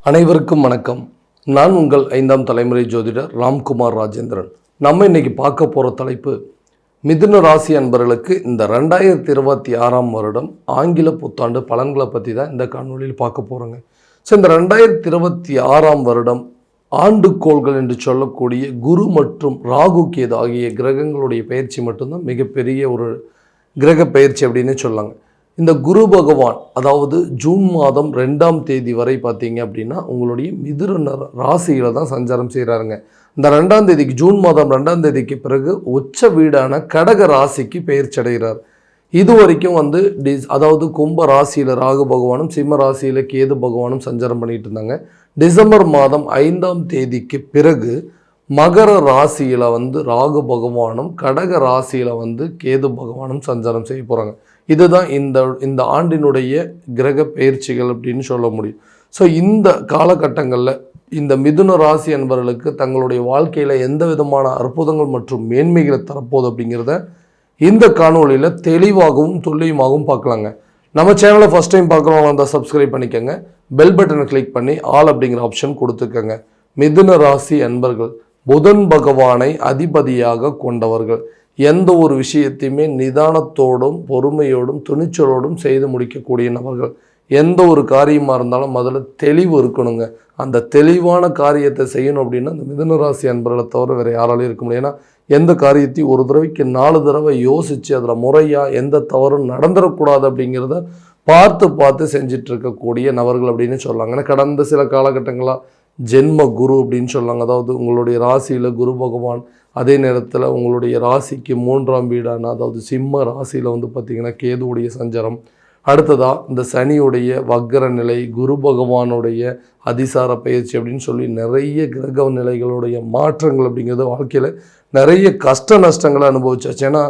அனைவருக்கும் வணக்கம். நான் உங்கள் 5ஆம் தலைமுறை ஜோதிடர் ராம்குமார் ராஜேந்திரன். நம்ம இன்னைக்கு பார்க்க போகிற தலைப்பு மிதுன ராசி அன்பர்களுக்கு இந்த 2026ஆம் வருடம் ஆங்கில புத்தாண்டு பலன்களை பற்றி தான் இந்த காணொலியில் பார்க்க போகிறோங்க. ஸோ இந்த 2026ஆம் வருடம் ஆண்டுகோள்கள் என்று சொல்லக்கூடிய குரு மற்றும் ராகு கேது ஆகிய கிரகங்களுடைய பயிற்சி மட்டும்தான் மிகப்பெரிய ஒரு கிரக பயிற்சி அப்படின்னு சொல்லாங்க. இந்த குரு பகவான் அதாவது ஜூன் மாதம் 2ஆம் தேதி வரை பார்த்தீங்க அப்படின்னா உங்களுடைய மிதுன ராசியில் தான் சஞ்சாரம் செய்கிறாருங்க. இந்த 2ஆம் தேதிக்கு ஜூன் மாதம் 2ஆம் தேதிக்கு பிறகு உச்ச வீடான கடக ராசிக்கு பெயர்ச்சி அடைகிறார். இது வரைக்கும் அதாவது கும்ப ராசியில் ராகு பகவானும் சிம்ம ராசியில் கேது பகவானும் சஞ்சாரம் பண்ணிட்டு இருந்தாங்க. டிசம்பர் மாதம் 5ஆம் தேதிக்கு பிறகு மகர ராசியில் ராகு பகவானும் கடக ராசியில் கேது பகவானும் சஞ்சாரம் செய்ய போகிறாங்க. இதுதான் இந்த ஆண்டினுடைய கிரக பயிற்சிகள் அப்படின்னு சொல்ல முடியும். ஸோ இந்த காலகட்டங்களில் இந்த மிதுன ராசி அன்பர்களுக்கு தங்களுடைய வாழ்க்கையில் எந்த விதமான அற்புதங்கள் மற்றும் மேன்மைகளை தரப்போகுது அப்படிங்கிறத இந்த காணொலியில் தெளிவாகவும் துல்லியமாகவும் பார்க்கலாங்க. நம்ம சேனலை ஃபஸ்ட் டைம் பார்க்குறவங்க இருந்தால் சப்ஸ்கிரைப் பண்ணிக்கோங்க. பெல் பட்டனை கிளிக் பண்ணி ஆல் அப்படிங்கிற ஆப்ஷன் கொடுத்துக்கோங்க. மிதுன ராசி அன்பர்கள் புதன் பகவானை அதிபதியாக கொண்டவர்கள். எந்த ஒரு விஷயத்தையுமே நிதானத்தோடும் பொறுமையோடும் துணிச்சலோடும் செய்து முடிக்கக்கூடிய நபர்கள். எந்த ஒரு காரியமாக இருந்தாலும் முதல்ல தெளிவு இருக்கணுங்க. அந்த தெளிவான காரியத்தை செய்யணும் அப்படின்னா அந்த மிதுன ராசி அன்பர்களை தவிர வேறு யாராலையும் இருக்க முடியும். ஏன்னா எந்த காரியத்தையும் ஒரு தடவைக்கு 4 தடவை யோசித்து அதில் முறையாக எந்த தவறும் நடந்துடக்கூடாது அப்படிங்கிறத பார்த்து செஞ்சிட்டு இருக்கக்கூடிய நபர்கள் அப்படின்னு சொல்லாங்க. ஏன்னா கடந்த சில காலகட்டங்களாக ஜென்ம குரு அப்படின்னு சொல்லாங்க. அதாவது உங்களுடைய ராசியில் குரு பகவான், அதே நேரத்தில் உங்களுடைய ராசிக்கு 3ஆம் வீடான அதாவது சிம்ம ராசியில் பார்த்திங்கன்னா கேதுவுடைய சஞ்சாரம், அடுத்ததாக இந்த சனியுடைய வக்ர நிலை, குரு பகவானுடைய அதிசார பயிற்சி அப்படின்னு சொல்லி நிறைய கிரக நிலைகளுடைய மாற்றங்கள் அப்படிங்கிறது வாழ்க்கையில் நிறைய கஷ்ட நஷ்டங்களை அனுபவிச்சாச்சு. ஏன்னா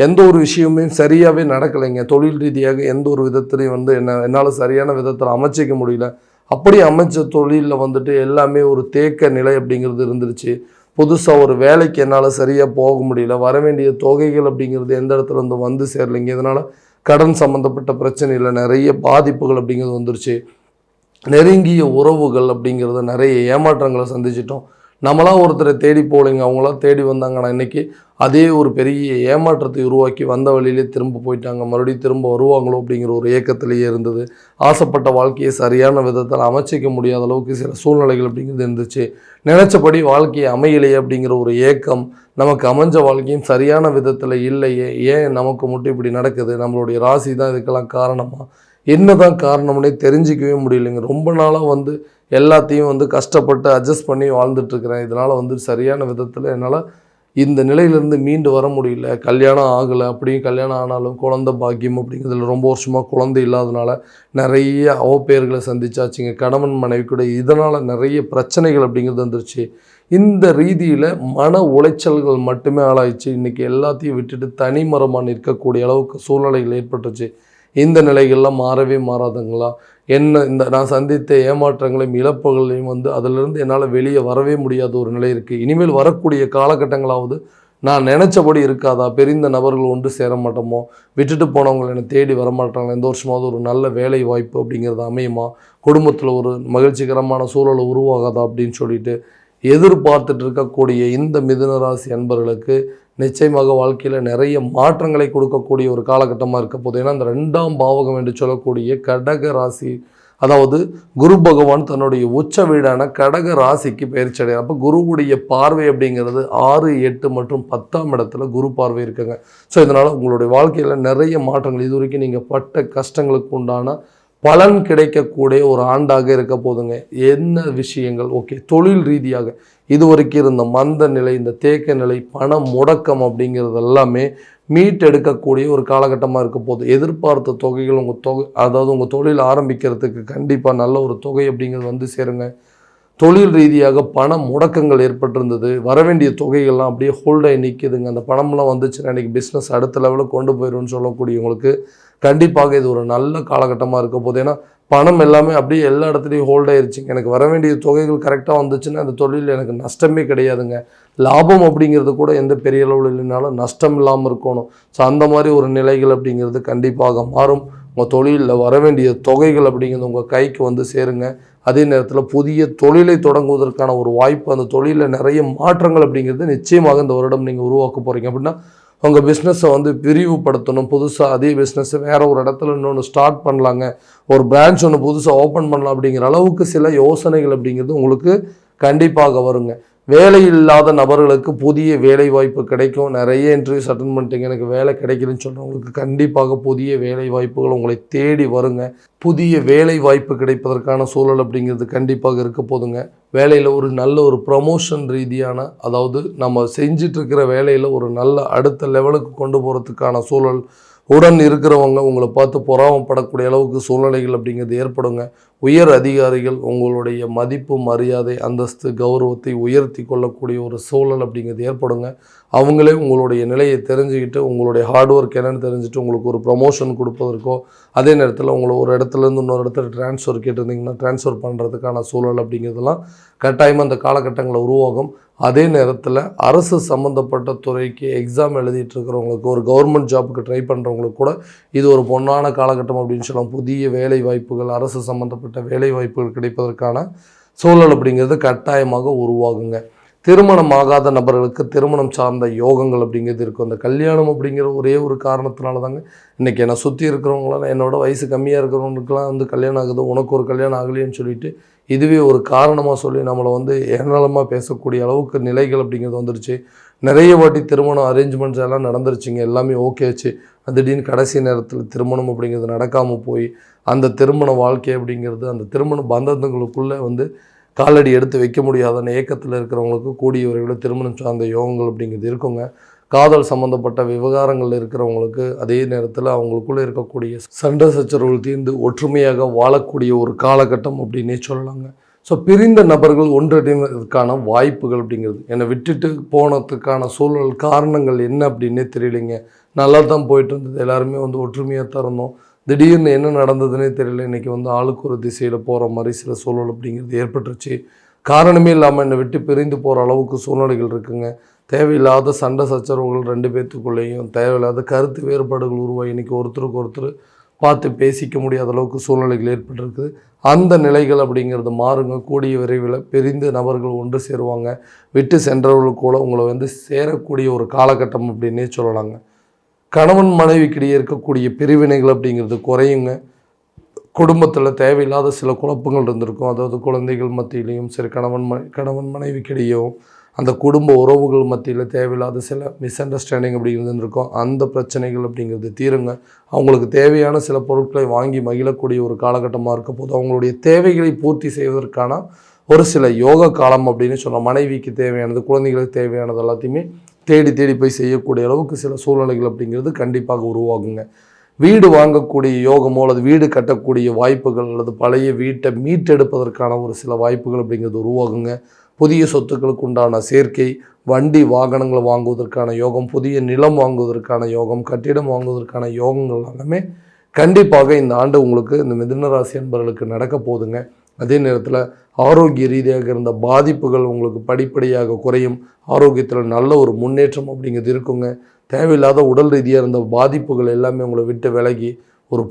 எந்த ஒரு விஷயமே சரியாகவே நடக்கலைங்க. தொழில் ரீதியாக எந்த ஒரு விதத்துலையும் என்னால் சரியான விதத்தில் அமைச்சிக்க முடியல. அப்படி அமைச்ச தொழிலில் எல்லாமே ஒரு தேக்க நிலை அப்படிங்கிறது இருந்துருச்சு. புதுசாக ஒரு வேலைக்கு என்னால் சரியாக போக முடியல. வர வேண்டிய தொகைகள் அப்படிங்கிறது எந்த இடத்துல வந்து சேரலைங்க. இதனால் கடன் சம்மந்தப்பட்ட பிரச்சனையில் நிறைய பாதிப்புகள் அப்படிங்கிறது வந்துருச்சு. நெருங்கிய உறவுகள் அப்படிங்கிறத நிறைய ஏமாற்றங்களை சந்திச்சிட்டோம். நம்மளாம் ஒருத்தரை தேடி போகலைங்க, அவங்களாம் தேடி வந்தாங்க. ஆனால் இன்றைக்கி அதே ஒரு பெரிய ஏமாற்றத்தை உருவாக்கி வந்த வழியிலே திரும்ப போயிட்டாங்க. மறுபடியும் திரும்ப வருவாங்களோ அப்படிங்கிற ஒரு ஏக்கத்திலேயே இருந்தது. ஆசைப்பட்ட வாழ்க்கையை சரியான விதத்தில் அமைச்சிக்க முடியாத அளவுக்கு சில சூழ்நிலைகள் அப்படிங்கிறது இருந்துச்சு. நினச்சபடி வாழ்க்கையை அமையலையே அப்படிங்கிற ஒரு ஏக்கம், நமக்கு அமைஞ்ச வாழ்க்கையும் சரியான விதத்தில் இல்லையே, ஏன் நமக்கு மட்டும் இப்படி நடக்குது, நம்மளுடைய ராசி தான் இதுக்கெல்லாம் காரணமா, என்னதான் காரணம்னே தெரிஞ்சிக்கவே முடியலைங்க. ரொம்ப நாளாக எல்லாத்தையும் கஷ்டப்பட்டு அட்ஜஸ்ட் பண்ணி வாழ்ந்துட்டுருக்கிறேன். இதனால் சரியான விதத்தில் என்னால் இந்த நிலையிலேருந்து மீண்டு வர முடியல. கல்யாணம் ஆகலை, அப்படியும் கல்யாணம் ஆனாலும் குழந்தை பாக்கியம் அப்படிங்கிறதுல ரொம்ப வருஷமாக குழந்தை இல்லாதனால நிறைய அவப்பெயர்களை சந்திச்சாச்சுங்க. கணவன் மனைவி கூட இதனால் நிறைய பிரச்சனைகள் அப்படிங்கிறது வந்துருச்சு. இந்த ரீதியில் மன உளைச்சல்கள் மட்டுமே ஆளாயிடுச்சு. இன்றைக்கி எல்லாத்தையும் விட்டுட்டு தனிமரமாக நிற்கக்கூடிய அளவுக்கு சூழ்நிலைகள் ஏற்பட்டுச்சு. இந்த நிலைகள்லாம் மாறவே மாறாதுங்களா? நான் சந்தித்த ஏமாற்றங்களையும் இழப்புகளையும் அதிலிருந்து என்னால் வெளியே வரவே முடியாத ஒரு நிலை இருக்குது. இனிமேல் வரக்கூடிய காலகட்டங்களாவது நான் நினச்சபடி இருக்காதா? பெரிந்த நபர்கள் ஒன்று சேர மாட்டோமோ? விட்டுட்டு போனவங்களை என்னை தேடி வரமாட்டாங்களா? எந்த வருஷமாவது ஒரு நல்ல வேலை வாய்ப்பு அப்படிங்கிறது அமையுமா? குடும்பத்தில் ஒரு மகிழ்ச்சிகரமான சூழலை உருவாகாதா அப்படின்னு சொல்லிட்டு எதிர்பார்த்துட்டு இருக்கக்கூடிய இந்த மிதுன ராசி அன்பர்களுக்கு நிச்சயமாக வாழ்க்கையில் நிறைய மாற்றங்களை கொடுக்கக்கூடிய ஒரு காலகட்டமாக இருக்க போது. ஏன்னா இந்த 2ஆம் பாவகம் என்று சொல்லக்கூடிய கடக ராசி, அதாவது குரு பகவான் தன்னுடைய உச்ச வீடான கடக ராசிக்கு பயிற்சி அடையார். அப்போ குருவுடைய பார்வை அப்படிங்கிறது 6, 8 மற்றும் 10ஆம் இடத்துல குரு பார்வை இருக்குங்க. ஸோ இதனால் உங்களுடைய வாழ்க்கையில் நிறைய மாற்றங்கள், இது வரைக்கும் நீங்கள் பட்ட கஷ்டங்களுக்கு உண்டான பலன் கிடைக்கக்கூடிய ஒரு ஆண்டாக இருக்க போதுங்க. என்ன விஷயங்கள்? ஓகே, தொழில் ரீதியாக இது வரைக்கும் இருந்த மந்த நிலை, இந்த தேக்க நிலை, பண முடக்கம் அப்படிங்கிறது எல்லாமே மீட்டெடுக்கக்கூடிய ஒரு காலகட்டமாக இருக்க போது. எதிர்பார்த்த தொகைகள் உங்கள் தொழில் ஆரம்பிக்கிறதுக்கு கண்டிப்பாக நல்ல ஒரு தொகை அப்படிங்கிறது சேருங்க. தொழில் ரீதியாக பண முடக்கங்கள் ஏற்பட்டிருந்தது. வரவேண்டிய தொகைகள்லாம் அப்படியே ஹோல்டாகி நிற்கிதுங்க. அந்த பணம்லாம் வந்துச்சுன்னா இன்றைக்கி பிஸ்னஸ் அடுத்த லெவலில் கொண்டு போயிடும்னு சொல்லக்கூடியவங்களுக்கு கண்டிப்பாக இது ஒரு நல்ல காலகட்டமாக இருக்க போது. ஏன்னா பணம் எல்லாமே அப்படியே எல்லா இடத்துலையும் ஹோல்ட் ஆயிடுச்சுங்க. எனக்கு வர வேண்டிய தொகைகள் கரெக்டாக வந்துச்சுன்னா அந்த தொழில் எனக்கு நஷ்டமே கிடையாதுங்க. லாபம் அப்படிங்கிறது கூட எந்த பெரிய அளவில் இல்லைனாலும் நஷ்டம் இல்லாமல் இருக்கணும். ஸோ அந்த மாதிரி ஒரு நிலைகள் அப்படிங்கிறது கண்டிப்பாக மாறும். உங்கள் தொழிலில் வர வேண்டிய தொகைகள் அப்படிங்கிறது உங்கள் கைக்கு வந்து சேருங்க. அதே நேரத்தில் புதிய தொழிலை தொடங்குவதற்கான ஒரு வாய்ப்பு, அந்த தொழிலில் நிறைய மாற்றங்கள் அப்படிங்கிறது நிச்சயமாக இந்த வருடம் நீங்கள் உருவாக்க போகிறீங்க. அப்படின்னா உங்கள் பிஸ்னஸை வந்து விரிவுபடுத்தணும், புதுசாக அதே பிஸ்னஸை வேறு ஒரு இடத்துல இன்னொன்று ஸ்டார்ட் பண்ணலாங்க, ஒரு பிரான்ச் ஒன்று புதுசாக ஓப்பன் பண்ணலாம் அப்படிங்கிற அளவுக்கு சில யோசனைகள் அப்படிங்கிறது உங்களுக்கு கண்டிப்பாக வருங்க. வேலை இல்லாத நபர்களுக்கு புதிய வேலை வாய்ப்பு கிடைக்கும். நிறைய இன்டர்வியூஸ் அட்டன் பண்ணிட்டீங்க, எனக்கு வேலை கிடைக்குதுன்னு சொல்கிறவங்களுக்கு கண்டிப்பாக புதிய வேலை வாய்ப்புகள் உங்களை தேடி வருங்க. புதிய வேலை வாய்ப்பு கிடைப்பதற்கான சூழல் அப்படிங்கிறது கண்டிப்பாக இருக்க போதுங்க. வேலையில் ஒரு நல்ல ஒரு ப்ரமோஷன் ரீதியான, அதாவது நம்ம செஞ்சிட்ருக்கிற வேலையில் ஒரு நல்ல அடுத்த லெவலுக்கு கொண்டு போகிறதுக்கான சூழல், உடன் இருக்கிறவங்க உங்களை பார்த்து பொறாமப்படக்கூடிய அளவுக்கு சூழ்நிலைகள் அப்படிங்கிறது ஏற்படுங்க. உயர் அதிகாரிகள் உங்களுடைய மதிப்பு, மரியாதை, அந்தஸ்து, கௌரவத்தை உயர்த்தி கொள்ளக்கூடிய ஒரு சூழல் அப்படிங்கிறது ஏற்படுங்க. அவங்களே உங்களுடைய நிலையை தெரிஞ்சுக்கிட்டு, உங்களுடைய ஹார்ட் ஒர்க் என்னென்னு தெரிஞ்சுட்டு உங்களுக்கு ஒரு ப்ரமோஷன் கொடுப்பதற்கோ, அதே நேரத்தில் உங்களை ஒரு இடத்துலேருந்து இன்னொரு இடத்துல ட்ரான்ஸ்ஃபர் கேட்டிருந்தீங்கன்னா ட்ரான்ஸ்ஃபர் பண்ணுறதுக்கான சூழல் அப்படிங்கிறதுலாம் கட்டாயமாக அந்த காலகட்டங்களில் உருவாகும். அதே நேரத்தில் அரசு சம்மந்தப்பட்ட துறைக்கு எக்ஸாம் எழுதிட்டு இருக்கிறவங்களுக்கு, ஒரு கவர்மெண்ட் ஜாப்புக்கு ட்ரை பண்ணுறவங்களுக்கு கூட இது ஒரு பொன்னான காலகட்டம் அப்படின்னு சொல்லலாம். புதிய வேலை வாய்ப்புகள், அரசு சம்மந்தப்பட்ட வேலை வாய்ப்புகள் கிடைப்பதற்கான சூழல் அப்படிங்கிறது கட்டாயமாக உருவாகுங்க. திருமணம் ஆகாத நபர்களுக்கு திருமணம் சார்ந்த யோகங்கள் அப்படிங்கிறது இருக்கும். அந்த கல்யாணம் அப்படிங்கிற ஒரே ஒரு காரணத்தினால தாங்க இன்றைக்கி என்னை சுற்றி இருக்கிறவங்களாம், என்னோட வயசு கம்மியாக இருக்கிறவங்களுக்குலாம் வந்து கல்யாணம் ஆகுது, உனக்கு ஒரு கல்யாணம் ஆகலைன்னு சொல்லிட்டு இதுவே ஒரு காரணமாக சொல்லி நம்மளை வந்து ஏராளமாக பேசக்கூடிய அளவுக்கு நிலைகள் அப்படிங்கிறது வந்துருச்சு. நிறைய வாட்டி திருமணம் அரேஞ்ச்மெண்ட்ஸ் எல்லாம் நடந்துருச்சுங்க, எல்லாமே ஓகே ஆச்சு. திடீர்னு கடைசி நேரத்தில் திருமணம் அப்படிங்கிறது நடக்காமல் போய் அந்த திருமண வாழ்க்கை அப்படிங்கிறது, அந்த திருமண பந்தங்களுக்குள்ளே வந்து காலடி எடுத்து வைக்க முடியாத ஏக்கத்தில் இருக்கிறவங்களுக்கு கூடிய விரைவில் திருமணம் சார்ந்த யோகங்கள் அப்படிங்கிறது இருக்குங்க. காதல் சம்மந்தப்பட்ட விவகாரங்கள் இருக்கிறவங்களுக்கு அதே நேரத்தில் அவங்களுக்குள்ளே இருக்கக்கூடிய சண்டை சச்சரவுகள் தீர்ந்து ஒற்றுமையாக வாழக்கூடிய ஒரு காலகட்டம் அப்படின்னே சொல்லலாங்க. ஸோ பிரிந்த நபர்கள் ஒன்றிணைவதற்கான வாய்ப்புகள் அப்படிங்கிறது, என்னை விட்டுட்டு போனதுக்கான சூழல் காரணங்கள் என்ன அப்படின்னே தெரியலைங்க. நல்லா தான் போயிட்டு இருந்தது, எல்லாருமே வந்து ஒற்றுமையாக தான் இருந்தோம், திடீர்னு என்ன நடந்ததுன்னே தெரியல, இன்றைக்கி வந்து ஆளுக்கு ஒரு திசையில் போகிற மாதிரி சில சூழல் அப்படிங்கிறது ஏற்பட்டுருச்சு. காரணமே இல்லாமல் என்னை விட்டு பிரிந்து போகிற அளவுக்கு சூழ்நிலைகள் இருக்குங்க. தேவையில்லாத சண்டை சச்சரவுகள் ரெண்டு பேர்த்துக்குள்ளேயும், தேவையில்லாத கருத்து வேறுபாடுகள் உருவாகி இன்றைக்கி ஒருத்தருக்கு ஒருத்தர் பார்த்து பேசிக்க முடியாத அளவுக்கு சூழ்நிலைகள் ஏற்பட்டிருக்குது. அந்த நிலைகள் அப்படிங்கிறது மாறுங்க. கூடிய விரைவில் பிரிந்த நபர்கள் ஒன்று சேருவாங்க. விட்டு சென்றவர்கள் கூட உங்களை வந்து சேரக்கூடிய ஒரு காலகட்டம் அப்படின்னே சொல்லலாங்க. கணவன் மனைவிக்கிடையே இருக்கக்கூடிய பிரிவினைகள் அப்படிங்கிறது குறையுங்க. குடும்பத்தில் தேவையில்லாத சில குழப்பங்கள் இருந்திருக்கும், அதாவது குழந்தைகள் மத்தியிலையும் சரி, கணவன் மனைவிக்கிடையும் அந்த குடும்ப உறவுகள் மத்தியில் தேவையில்லாத சில மிஸ் அண்டர்ஸ்டாண்டிங் அப்படிங்கிறது இருக்கும். அந்த பிரச்சனைகள் அப்படிங்கிறது தீருங்க. அவங்களுக்கு தேவையான சில பொருட்களை வாங்கி மகிழக்கூடிய ஒரு காலகட்டமாக இருக்க போது அவங்களுடைய தேவைகளை பூர்த்தி செய்வதற்கான ஒரு சில யோக காலம் அப்படின்னு சொல்லலாம். மனைவிக்கு தேவையானது, குழந்தைகளுக்கு தேவையானது எல்லாத்தையுமே தேடி தேடி போய் செய்யக்கூடிய அளவுக்கு சில சூழ்நிலைகள் அப்படிங்கிறது கண்டிப்பாக உருவாகுங்க. வீடு வாங்கக்கூடிய யோகமோ அல்லது வீடு கட்டக்கூடிய வாய்ப்புகள் அல்லது பழைய வீட்டை மீட்டெடுப்பதற்கான ஒரு சில வாய்ப்புகள் அப்படிங்கிறது உருவாகுங்க. புதிய சொத்துக்களுக்கு உண்டான சேர்க்கை, வண்டி வாகனங்களை வாங்குவதற்கான யோகம், புதிய நிலம் வாங்குவதற்கான யோகம், கட்டிடம் வாங்குவதற்கான யோகங்கள் எல்லாமே கண்டிப்பாக இந்த ஆண்டு உங்களுக்கு இந்த மிதுன ராசி அன்பர்களுக்கு நடக்க போகுதுங்க. அதே நேரத்தில் ஆரோக்கிய ரீதியாக இருந்த பாதிப்புகள் உங்களுக்கு படிப்படியாக குறையும். ஆரோக்கியத்தில் நல்ல ஒரு முன்னேற்றம் அப்படிங்கிறது இருக்குங்க. தேவையில்லாத உடல் ரீதியாக இருந்த பாதிப்புகள் எல்லாமே உங்களை விட்டு விலகி ஒரு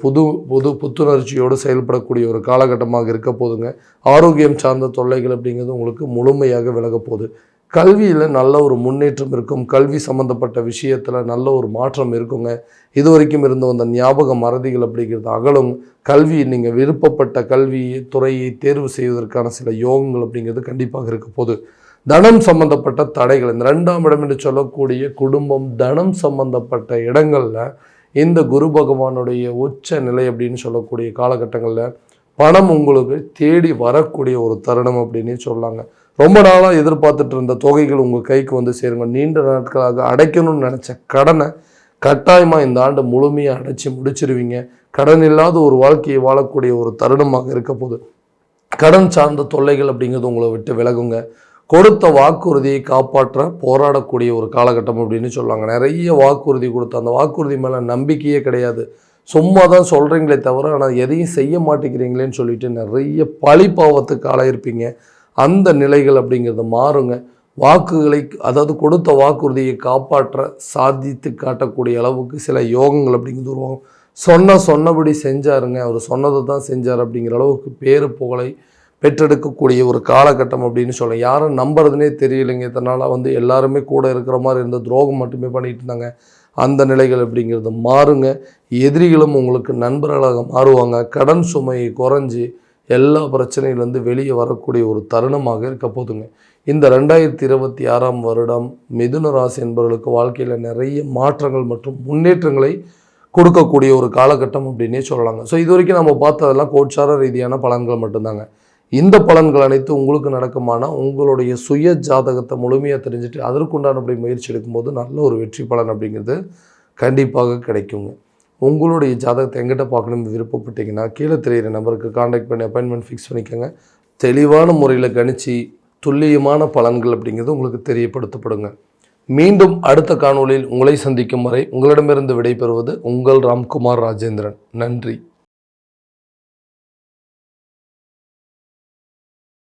புத்துணர்ச்சியோடு செயல்படக்கூடிய ஒரு காலகட்டமாக இருக்க போதுங்க. ஆரோக்கியம் சார்ந்த தொல்லைகள் அப்படிங்கிறது உங்களுக்கு முழுமையாக விலக போகுது. கல்வியில் நல்ல ஒரு முன்னேற்றம் இருக்கும். கல்வி சம்மந்தப்பட்ட விஷயத்தில் நல்ல ஒரு மாற்றம் இருக்குங்க. இது வரைக்கும் இருந்த அந்த ஞாபக மறதிகள் அப்படிங்கிறது அகலும். கல்வி, நீங்கள் விருப்பப்பட்ட கல்வி துறையை தேர்வு செய்வதற்கான சில யோகங்கள் அப்படிங்கிறது கண்டிப்பாக இருக்க போகுது. தனம் சம்பந்தப்பட்ட தடைகள், இந்த 2ஆம் இடம் என்று சொல்லக்கூடிய குடும்பம், தனம் சம்பந்தப்பட்ட இடங்களில் இந்த குரு பகவானுடைய உச்ச நிலை அப்படின்னு சொல்லக்கூடிய காலகட்டங்களில் பணம் உங்களுக்கு தேடி வரக்கூடிய ஒரு தருணம் அப்படின்னே சொல்லலாங்க. ரொம்ப நாளாக எதிர்பார்த்துட்டு இருந்த தொகைகள் உங்கள் கைக்கு வந்து சேருங்க. நீண்ட நாட்களாக அடைக்கணும்னு நினச்ச கடனை கட்டாயமாக இந்த ஆண்டு முழுமையாக அடைச்சி முடிச்சிருவீங்க. கடன் இல்லாத ஒரு வாழ்க்கையை வாழக்கூடிய ஒரு தருணமாக இருக்க போகுது. கடன் சார்ந்த தொல்லைகள் அப்படிங்கிறது உங்களை விட்டு விலகுங்க. கொடுத்த வாக்குறுதியை காப்பாற்ற போராடக்கூடிய ஒரு காலகட்டம் அப்படின்னு சொல்லுவாங்க. நிறைய வாக்குறுதி கொடுத்த அந்த வாக்குறுதி மேலே நம்பிக்கையே கிடையாது, சும்மா தான் சொல்கிறீங்களே தவிர ஆனால் எதையும் செய்ய மாட்டேங்கிறீங்களேன்னு சொல்லிட்டு நிறைய பழிப்பாவத்துக்கு ஆளாயிருப்பீங்க. அந்த நிலைகள் அப்படிங்கிறது மாறுங்க. வாக்குகளை, அதாவது கொடுத்த வாக்குறுதியை காப்பாற்ற சாதித்து காட்டக்கூடிய அளவுக்கு சில யோகங்கள் அப்படிங்கிறது உருவாகும். சொன்னபடி செஞ்சாருங்க, அவர் சொன்னதை தான் செஞ்சார் அப்படிங்கிற அளவுக்கு பேரு புகழை பெற்றெடுக்கக்கூடிய ஒரு காலகட்டம் அப்படின்னு சொல்லலாம். யாரும் நம்புறதுனே தெரியலைங்க. இதனால் எல்லாருமே கூட இருக்கிற மாதிரி இருந்த துரோகம் மட்டுமே பண்ணிட்டு இருந்தாங்க. அந்த நிலைகள் அப்படிங்கிறது மாறுங்க. எதிரிகளும் உங்களுக்கு நண்பர்களாக மாறுவாங்க. கடன் சுமையை குறைஞ்சி எல்லா பிரச்சனையிலேருந்து வெளியே வரக்கூடிய ஒரு தருணமாக இருக்க போதுங்க. இந்த 2026ஆம் வருடம் மிதுன ராசி என்பவர்களுக்கு வாழ்க்கையில் நிறைய மாற்றங்கள் மற்றும் முன்னேற்றங்களை கொடுக்கக்கூடிய ஒரு காலகட்டம் அப்படின்னே சொல்லலாங்க. ஸோ இது வரைக்கும் நம்ம பார்த்ததெல்லாம் கோட்சார ரீதியான பலன்கள் மட்டும்தாங்க. இந்த பலன்கள் அனைத்து உங்களுக்கு நடக்குமானால் உங்களுடைய சுய ஜாதகத்தை முழுமையாக தெரிஞ்சுட்டு அதற்குண்டானபடி முயற்சி எடுக்கும்போது நல்ல ஒரு வெற்றி பலன் அப்படிங்கிறது கண்டிப்பாக கிடைக்குங்க. உங்களுடைய ஜாதகத்தை எங்கிட்ட பார்க்கணும்னு விருப்பப்பட்டீங்கன்னா கீழே தெரிகிற நம்பருக்கு காண்டாக்ட் பண்ணி அப்பாயின்மெண்ட் ஃபிக்ஸ் பண்ணிக்கோங்க. தெளிவான முறையில் கணிச்சு துல்லியமான பலன்கள் அப்படிங்கிறது உங்களுக்கு தெரியப்படுத்தப்படுங்க. மீண்டும் அடுத்த காணொளியில் உங்களை சந்திக்கும் வரை உங்களிடமிருந்து விடைபெறுவது உங்கள் ராம்குமார் ராஜேந்திரன். நன்றி.